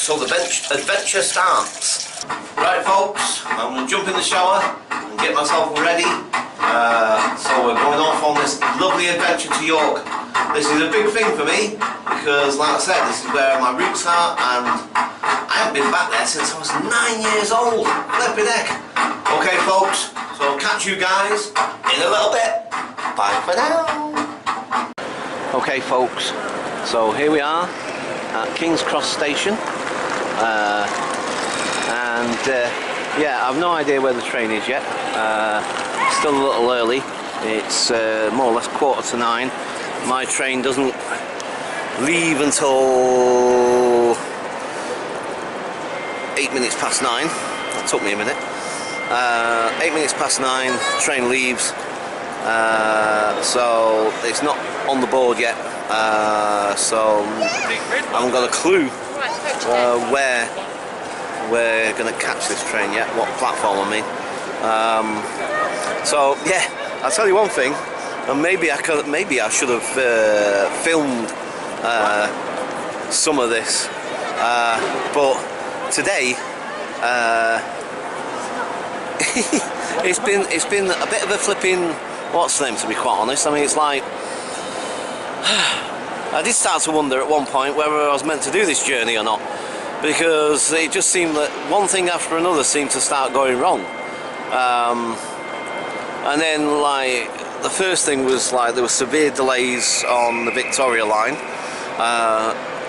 so the adventure starts. Right folks, I'm going to jump in the shower and get myself ready. So we're going off on this lovely adventure to York. This is a big thing for me because, like I said, this is where my roots are, and I haven't been back there since I was 9 years old. Flippin' heck. Okay folks, so I'll catch you guys in a little bit. Bye for now. Okay folks, so here we are at King's Cross Station, yeah, I've no idea where the train is yet. Still a little early. It's more or less 9:15. My train doesn't leave until 9:08. That took me a minute. 9:08, train leaves. So it's not on the board yet, so I haven't got a clue where we're going to catch this train yet, what platform I mean. So yeah, I'll tell you one thing, and maybe I should have filmed some of this, but today it's been a bit of a flipping what's the name, to be quite honest. I mean, it's like I did start to wonder at one point whether I was meant to do this journey or not, because it just seemed that one thing after another seemed to start going wrong. And then, like, the first thing was like there were severe delays on the Victoria line.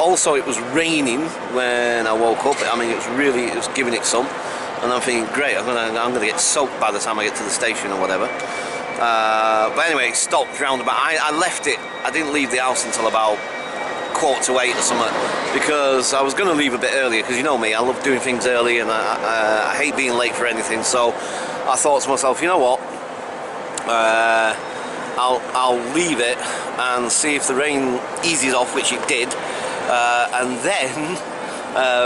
Also, it was raining when I woke up. I mean, it was giving it some, and I'm thinking, great, I'm gonna get soaked by the time I get to the station or whatever. But anyway, it stopped round about. I left it. I didn't leave the house until about 7:45 or something, because I was going to leave a bit earlier, because you know me, I love doing things early, and I hate being late for anything. So I thought to myself, you know what, I'll leave it and see if the rain eases off, which it did, and then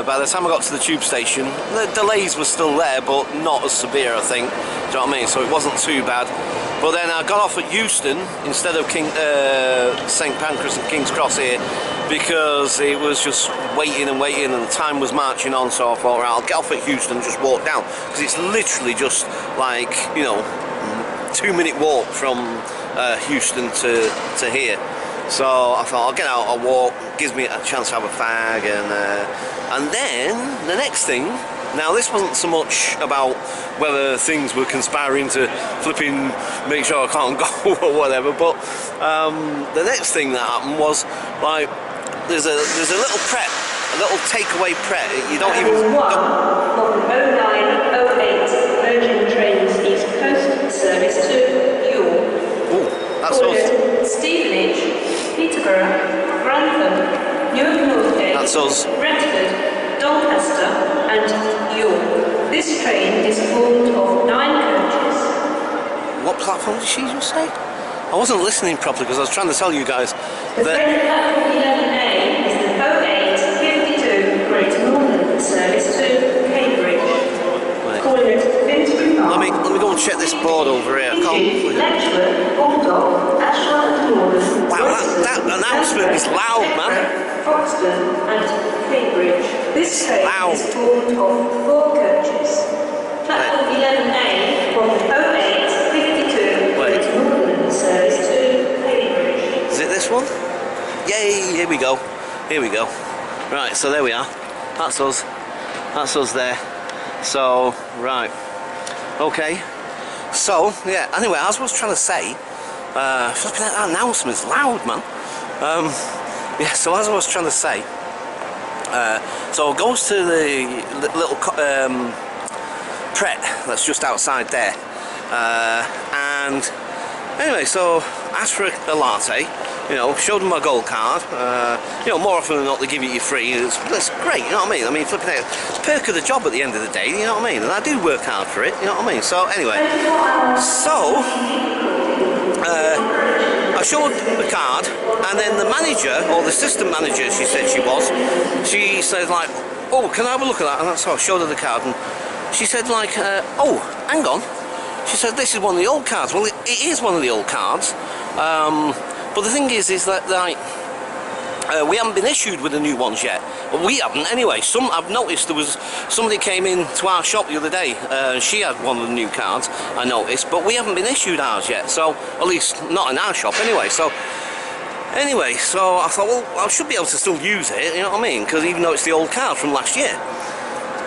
by the time I got to the tube station, the delays were still there, but not as severe, I think. Do you know what I mean? So it wasn't too bad. But then I got off at Euston instead of St Pancras and King's Cross here, because it was just waiting and waiting, and the time was marching on. So I thought, right, I'll get off at Euston and just walk down, because it's literally just like, you know, 2-minute walk from Euston to here. So I thought, I'll get out, I'll walk, gives me a chance to have a fag, and then the next thing, now this wasn't so much about whether things were conspiring to flipping make sure I can't go or whatever, but the next thing that happened was, like, there's a little prep, a little takeaway prep. You don't even. One from 0908 Virgin Trains East Coast service to York. Oh, that's us. Stevenage, Peterborough, Grantham, Newark Northgate, that's us. Retford, Doncaster and York. This train is formed of 9 coaches. What platform did she just say? I wasn't listening properly because I was trying to tell you guys the that... platform 11A is the 0852 Great Northern service to Cambridge. Right. Calling it Finsbury Park. Let me go and check this board over here. I can't... Letchworth, Bulldog, Ashwell and Northern. Wow, that announcement is loud, man. Foxton and Cambridge. This train is formed of 4 coaches. Platform 11A from 0852 Great Northern service to Cambridge. Is it this one? Yay, here we go. Here we go. Right, so there we are. That's us. That's us there. So, right. Okay. So, yeah, anyway, as I was trying to say, flipping that announcement's loud, man. Yeah, so as I was trying to say, so it goes to the little Pret that's just outside there, and anyway, so asked for a latte, you know, showed them my gold card, you know, more often than not they give it you free. It's great, you know what I mean? I mean, flipping it, it's a perk of the job at the end of the day, you know what I mean? And I do work hard for it, you know what I mean? So anyway, so I showed the card, and then the manager, or the assistant manager she said she was, she said like, oh, can I have a look at that? And that's how I showed her the card, and she said like, oh, hang on. She said this is one of the old cards. Well, it is one of the old cards, but the thing is that, like, We haven't been issued with the new ones yet. We haven't anyway. I've noticed there was somebody came in to our shop the other day. She had one of the new cards, I noticed, but we haven't been issued ours yet. So, at least not in our shop anyway. So I thought, well, I should be able to still use it, you know what I mean? Because even though it's the old card from last year.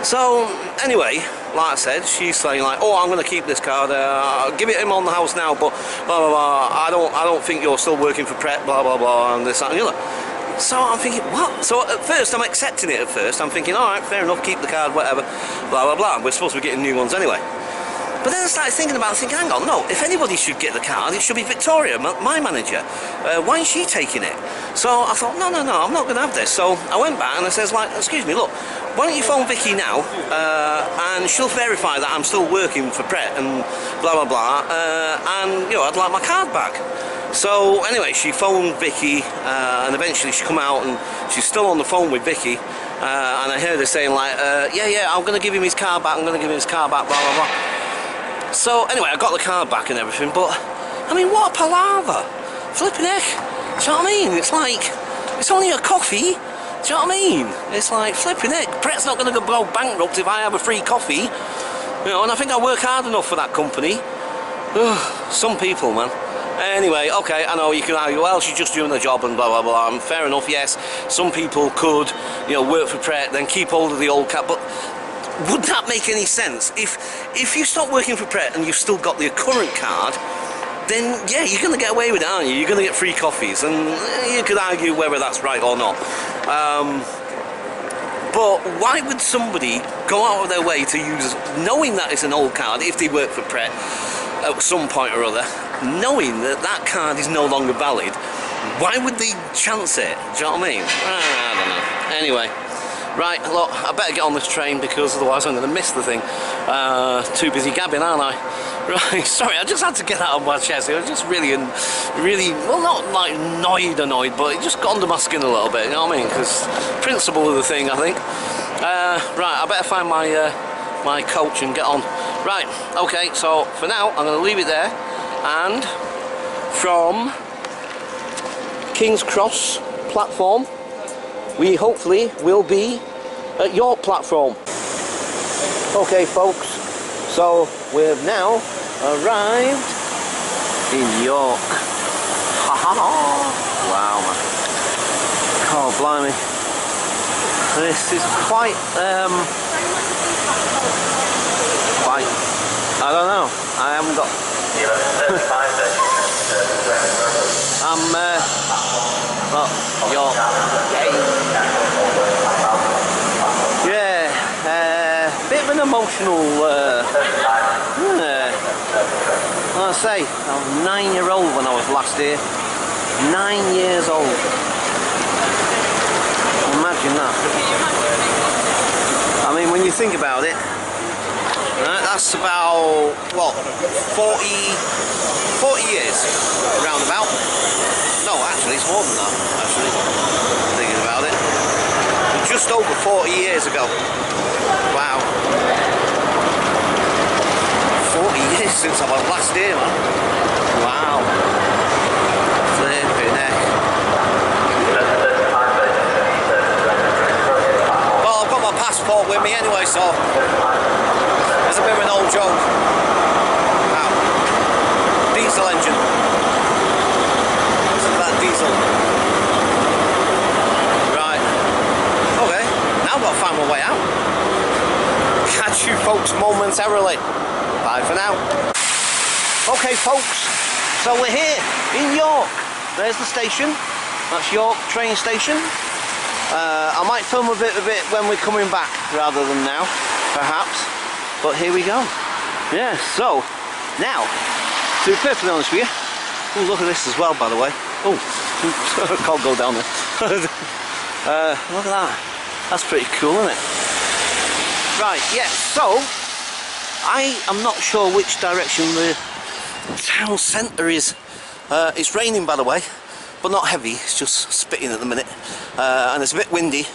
So, anyway, like I said, she's saying like, oh, I'm going to keep this card, give it him on the house now, but blah, blah, blah, I don't think you're still working for Pret, blah, blah, blah, and this, that, and the other. So I'm thinking, what? So at first, I'm accepting it at first. I'm thinking, alright, fair enough, keep the card, whatever, blah, blah, blah. We're supposed to be getting new ones anyway. But then I started thinking about it, thinking, hang on, no, if anybody should get the card, it should be Victoria, my manager. Why is she taking it? So I thought, no, I'm not going to have this. So I went back and I says, like, excuse me, look, why don't you phone Vicky now, and she'll verify that I'm still working for Pret and blah, blah, blah, and, you know, I'd like my card back. So anyway, she phoned Vicky, and eventually she come out and she's still on the phone with Vicky, and I heard her saying like, yeah, I'm going to give him his card back, blah, blah, blah. So anyway, I got the card back and everything, but I mean, what a palaver! Flipping heck! Do you know what I mean? It's like, it's only a coffee. Do you know what I mean? It's like, flipping heck. Pret's not going to go bankrupt if I have a free coffee. You know, and I think I work hard enough for that company. Ugh, some people, man. Anyway, okay, I know you can argue, well, she's just doing the job and blah, blah, blah. And fair enough, yes. Some people could, you know, work for Pret, then keep hold of the old card, but would that make any sense? If you stop working for Pret and you've still got the current card, then yeah, you're going to get away with it, aren't you? You're going to get free coffees, and you could argue whether that's right or not. But why would somebody go out of their way to use, knowing that it's an old card, if they work for Pret at some point or other, knowing that that card is no longer valid, why would they chance it? Do you know what I mean? I don't know. Anyway. Right, look, I better get on this train because otherwise I'm going to miss the thing. Too busy gabbing, aren't I? Right, sorry, I just had to get that on my chest. I was just really, well, not like annoyed, but it just got under my skin a little bit, you know what I mean? Because principle of the thing, I think. Right, I better find my coach and get on. Right, okay, so for now, I'm going to leave it there. And from King's Cross platform, we hopefully will be at York platform. Okay folks, so we've now arrived in York. Ha ha ha! Wow man. Oh blimey. This is quite, I don't know, I haven't got... York. Yeah, bit of an emotional, like I say, I was 9-year-old when I was last here. 9 years old. Imagine that. I mean, when you think about it, that's about, what, 40 years, roundabout. No, actually, it's more than that, actually, thinking about it. Just over 40 years ago. Wow. 40 years since I was last here, man. Wow. Flipping heck. Well, I've got my passport with me anyway, so it's a bit of an old joke. Wow. Diesel engine. Listen to that diesel. Right. Okay. Now I've got to find my way out. Catch you folks momentarily. Bye for now. Okay folks, so we're here in York. There's the station. That's York train station. I might film a bit of it when we're coming back rather than now, perhaps. But here we go. Yeah, so now, to be perfectly honest with you, oh look at this as well by the way. Oh, can't go down there. Look at that. That's pretty cool, isn't it? Right, yeah, so I am not sure which direction the town centre is. It's raining by the way, but not heavy, it's just spitting at the minute. And it's a bit windy.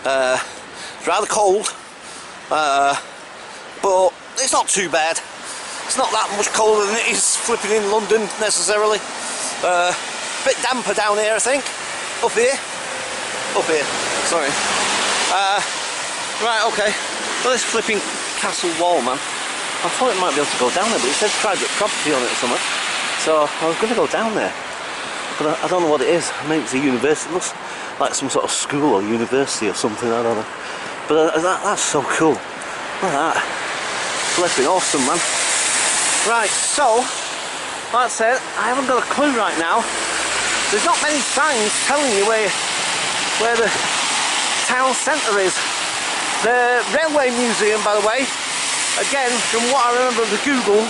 It's rather cold. But it's not too bad. It's not that much colder than it is flipping in London necessarily. Bit damper down here I think, up here. up here. Sorry. Right, okay. Well, this flipping castle wall, man. I thought it might be able to go down there, but it says private property on it or something. So I was going to go down there, but I don't know what it is. Maybe it's a university. It looks like some sort of school or university or something. I don't know. But that's so cool. Look at that. Flipping awesome, man. Right, so like I said, I haven't got a clue right now. There's not many signs telling you where the town centre is. The railway museum, by the way, again, from what I remember of the Google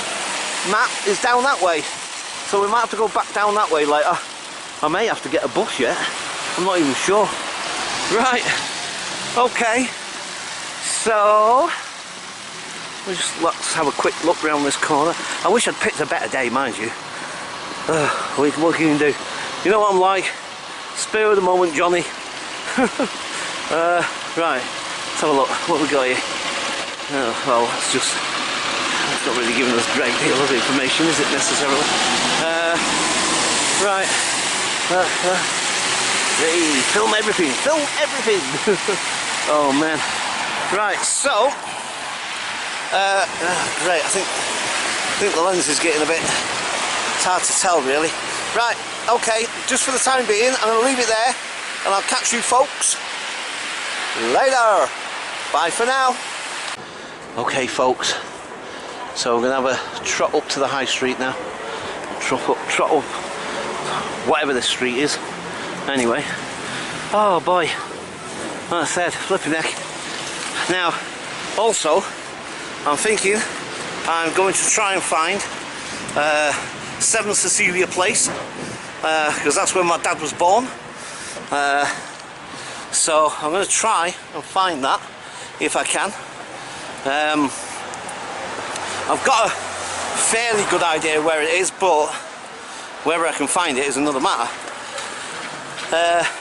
map, is down that way. So we might have to go back down that way later. I may have to get a bus yet. I'm not even sure. Right, okay. So let's have a quick look around this corner. I wish I'd picked a better day, mind you. What can you do? You know what I'm like? Spur of the moment, Johnny. Right, let's have a look. What we got here? Oh, well, it's not really giving us a great deal of information, is it necessarily? Right. Hey, film everything. Film everything. Oh man. Right. So. Great. I think the lens is getting a bit. It's hard to tell, really. Right. Okay. Just for the time being, I'm going to leave it there, and I'll catch you folks later. Bye for now. Okay, folks. So we're going to have a trot up to the high street now. Trot up, whatever this street is. Anyway. Oh boy. Like I said, flipping heck. Now, also, I'm thinking I'm going to try and find 7 Cecilia Place, because that's where my dad was born. So I'm going to try and find that if I can. I've got a fairly good idea where it is, but whether I can find it is another matter.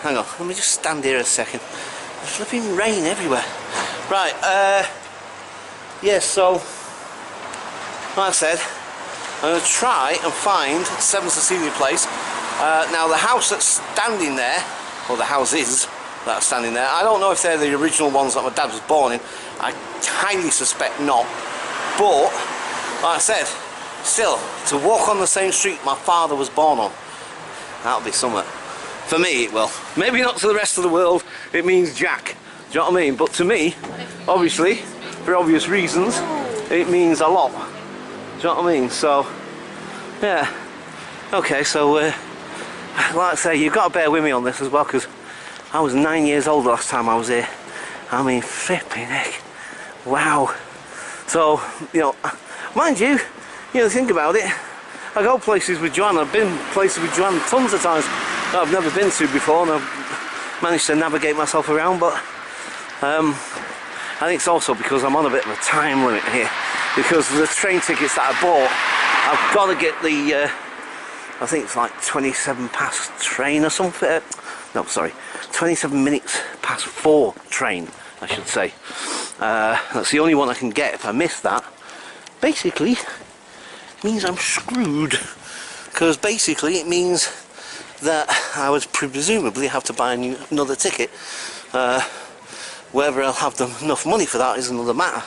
Hang on, let me just stand here a second. There's flipping rain everywhere. Right, yeah, so like I said, I'm going to try and find 7 Cecilia Place. Now the house that's standing there, or the houses that are standing there, I don't know if they're the original ones that my dad was born in. I highly suspect not, but like I said, still, to walk on the same street my father was born on, that'll be something. For me it will. Maybe not to the rest of the world, it means Jack, do you know what I mean? But to me, obviously, for obvious reasons, it means a lot, do you know what I mean? So, yeah. Okay, so, like I say, you've got to bear with me on this as well, because I was 9 years old last time I was here. I mean, flipping heck. Wow. So, you know, mind you, think about it. I go places with Joanne. I've been places with Joanne tons of times that I've never been to before, and I've managed to navigate myself around. But I think it's also because I'm on a bit of a time limit here, because the train tickets that I bought, I've got to get the I think it's like 27 past train or something. No, sorry, 27 minutes past 4 train, I should say. That's the only one I can get. If I miss that, basically it means I'm screwed, because basically it means that I would presumably have to buy another ticket. Whether I'll have enough money for that is another matter.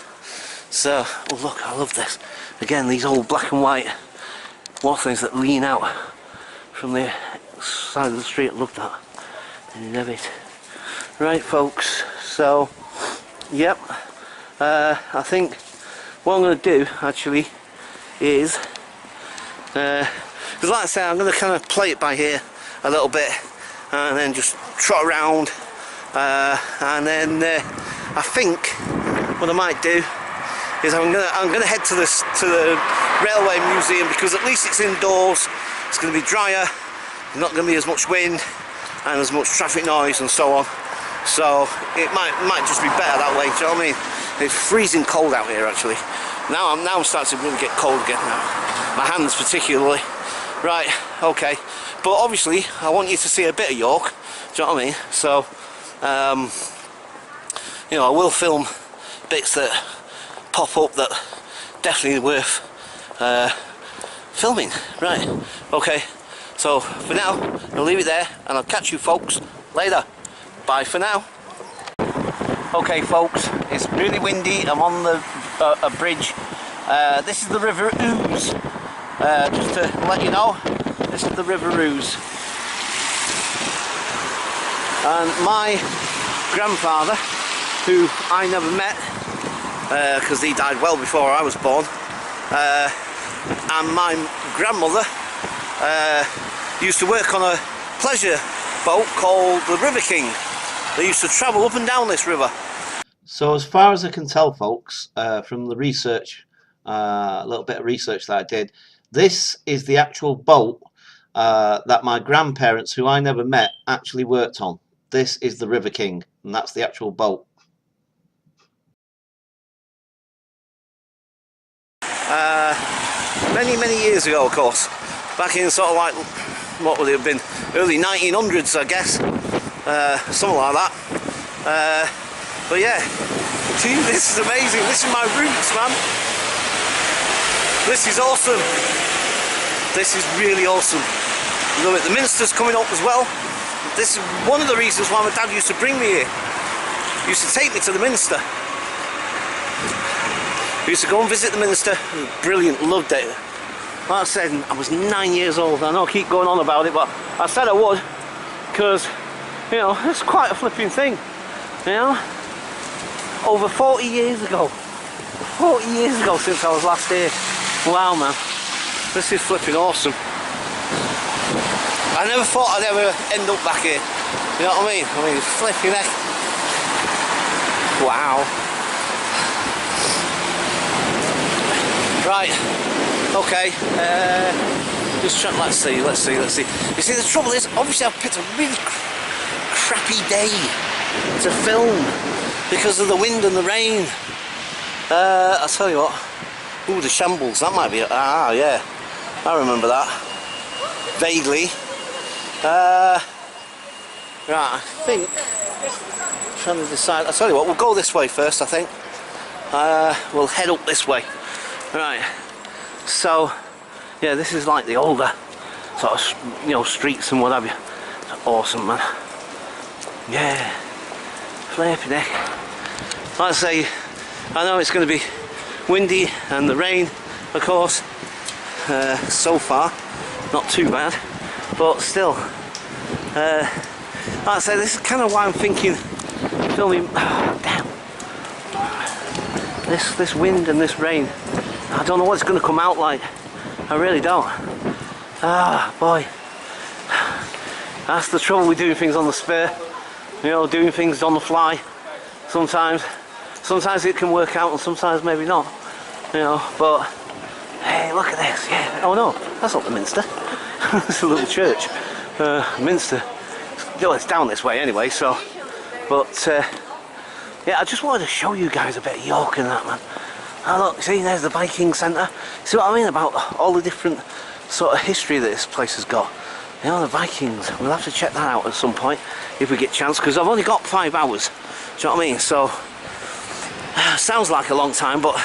So, oh look, I love this. Again, these old black and white things that lean out from the side of the street. Look at that. I love it. Right, folks, so yep, I think what I'm going to do actually is, because like I say, I'm going to kind of play it by ear a little bit and then just trot around, and then I think what I might do is I'm going to head to the railway museum, because at least it's indoors, it's going to be drier, there's not going to be as much wind and as much traffic noise and so on. So it might just be better that way, do you know what I mean? It's freezing cold out here actually. Now I'm starting to really get cold again now. My hands particularly. Right, okay. But obviously I want you to see a bit of York, do you know what I mean? So you know, I will film bits that pop up that definitely worth filming. Right, okay. So for now, I'll leave it there and I'll catch you folks later. bye for now. Okay folks, it's really windy. I'm on the a bridge. This is the River Ouse. Just to let you know, this is the River Ouse. And my grandfather, who I never met because he died well before I was born, and my grandmother used to work on a pleasure boat called the River King. They used to travel up and down this river. So as far as I can tell folks, from the research, a little bit of research that I did, this is the actual boat that my grandparents, who I never met, actually worked on. This is the River King, and that's the actual boat. Many years ago, of course, back in sort of like, what would it have been, early 1900s I guess, something like that. But yeah, gee, this is amazing. This is my roots, man. This is awesome. This is really awesome. You know, the Minster's coming up as well. This is one of the reasons why my dad used to bring me here. He used to take me to the Minster. We used to go and visit the Minster. Brilliant, loved it. Like I said, I was 9 years old. I know I keep going on about it, but I said I would, because, you know, it's quite a flipping thing. You know, over 40 years ago. 40 years ago since I was last here. Wow, man, this is flipping awesome. I never thought I'd ever end up back here. You know what I mean? I mean, flipping heck. Wow. Right, okay, just trying, let's see. You see, the trouble is, obviously I've picked a really crappy day to film because of the wind and the rain. I'll tell you what, ooh, the shambles, that might be it. Ah, yeah, I remember that, vaguely. Right, I think, I'm trying to decide, I'll tell you what, we'll go this way first, I think. We'll head up this way. Right, so yeah, this is like the older sort of, you know, streets and what have you. It's awesome, man. Yeah, flipping heck. Like I say, I know it's going to be windy and the rain, of course. So far, not too bad, but still. Like I say, this is kind of why I'm thinking filming. Oh, damn. This wind and this rain. I don't know what it's going to come out like. I really don't. Ah, boy. That's the trouble with doing things on the spur. You know, doing things on the fly. Sometimes it can work out and sometimes maybe not. You know, but hey, look at this. Yeah. Oh no, that's not the Minster. It's a little church. Minster. Well, it's down this way anyway, so. But yeah, I just wanted to show you guys a bit of York and that, man. Oh look, see, there's the Viking Centre. See what I mean about all the different sort of history that this place has got. You know, the Vikings. We'll have to check that out at some point if we get a chance, because I've only got 5 hours. Do you know what I mean? So, sounds like a long time, but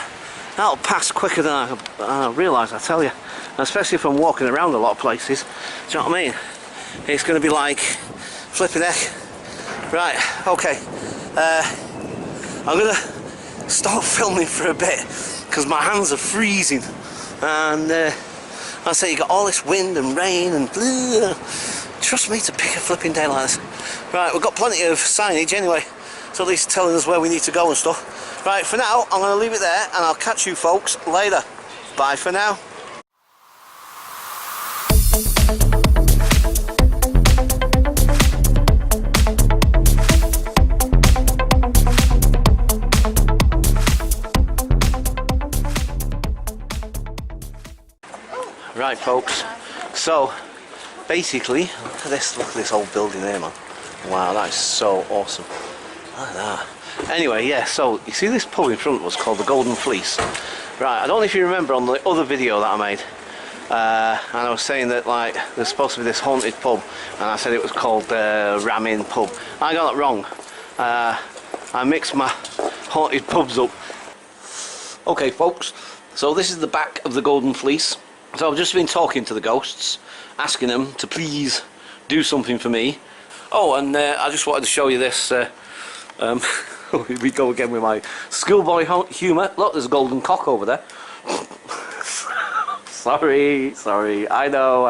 that'll pass quicker than I realise, I tell you. Especially if I'm walking around a lot of places. Do you know what I mean? It's going to be like flipping heck. Right, okay. I'm going to stop filming for a bit because my hands are freezing, and I say you got all this wind and rain and trust me to pick a flipping day like this. Right, we've got plenty of signage anyway, so at least telling us where we need to go and stuff. Right, for now I'm going to leave it there and I'll catch you folks later. Bye for now. Right folks, so basically look at this old building there, man. Wow, that is so awesome. Look at that. Anyway, yeah, so you see this pub in front was called the Golden Fleece. Right, I don't know if you remember on the other video that I made, and I was saying that like there's supposed to be this haunted pub, and I said it was called Ramin Pub. I got it wrong. I mixed my haunted pubs up. Okay folks, so this is the back of the Golden Fleece. So I've just been talking to the ghosts, asking them to please do something for me. Oh, and I just wanted to show you this. Here we go again with my schoolboy humour. Look, there's a golden cock over there. Sorry. I know.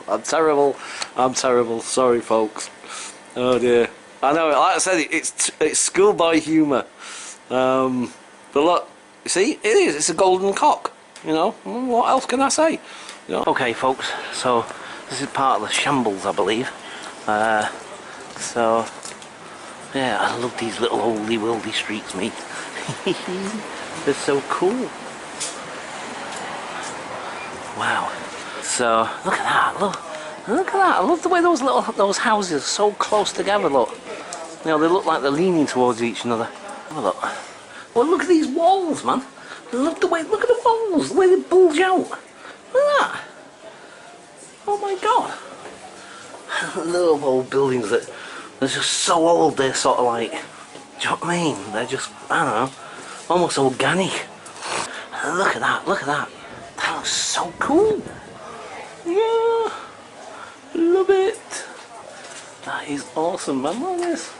I'm terrible. Sorry, folks. Oh dear. I know. Like I said, it's schoolboy humour. But look, you see, it is. It's a golden cock. You know. What else can I say? You know? Okay, folks. So this is part of the shambles, I believe. So yeah, I love these little oldie worldy streets, mate. They're so cool. Wow. So look at that. Look at that. I love the way those houses are so close together. Look. You know, they look like they're leaning towards each other. Have a look. Well, look at these walls, man. Look at the walls, the way they bulge out. Look at that. Oh my god. Little old buildings that they're just so old, they're sort of like, do you know what I mean? They're just, I don't know, almost organic. Look at that. That looks so cool. Yeah, love it. That is awesome, man. Look at this.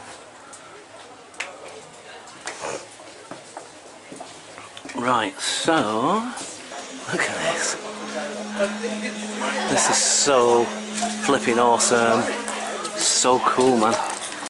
Right, so look at this. This is so flipping awesome. So cool, man.